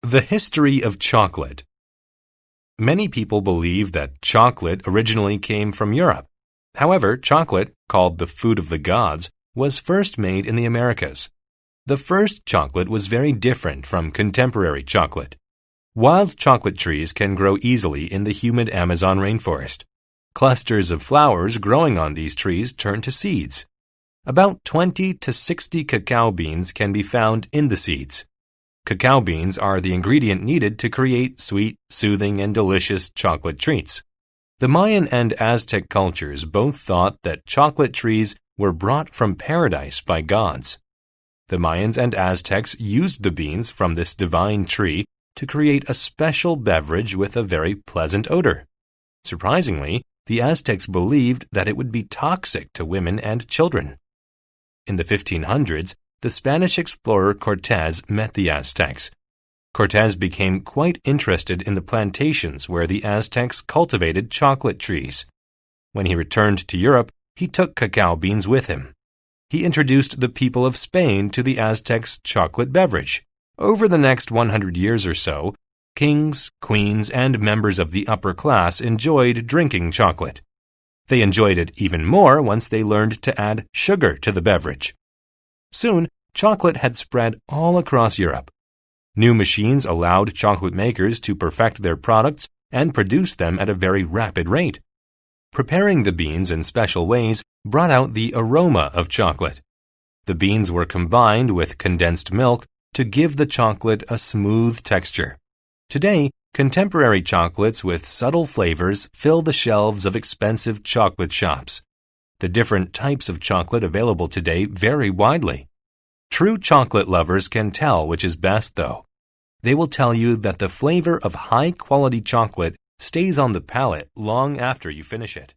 The history of chocolate. Many people believe that chocolate originally came from Europe. However, chocolate, called the food of the gods, was first made in the Americas. The first chocolate was very different from contemporary chocolate. Wild chocolate trees can grow easily in the humid Amazon rainforest. Clusters of flowers growing on these trees turn to seeds. About 20 to 60 cacao beans can be found in the seeds. Cacao beans are the ingredient needed to create sweet, soothing, and delicious chocolate treats. The Mayan and Aztec cultures both thought that chocolate trees were brought from paradise by gods. The Mayans and Aztecs used the beans from this divine tree to create a special beverage with a very pleasant odor. Surprisingly, the Aztecs believed that it would be toxic to women and children. In the 1500s, the Spanish explorer Cortés met the Aztecs. Cortés became quite interested in the plantations where the Aztecs cultivated chocolate trees. When he returned to Europe, he took cacao beans with him. He introduced the people of Spain to the Aztecs' chocolate beverage. Over the next 100 years or so, kings, queens, and members of the upper class enjoyed drinking chocolate. They enjoyed it even more once they learned to add sugar to the beverage. Soon, chocolate had spread all across Europe. New machines allowed chocolate makers to perfect their products and produce them at a very rapid rate. Preparing the beans in special ways brought out the aroma of chocolate. The beans were combined with condensed milk to give the chocolate a smooth texture. Today, contemporary chocolates with subtle flavors fill the shelves of expensive chocolate shops. The different types of chocolate available today vary widely. True chocolate lovers can tell which is best, though. They will tell you that the flavor of high-quality chocolate stays on the palate long after you finish it.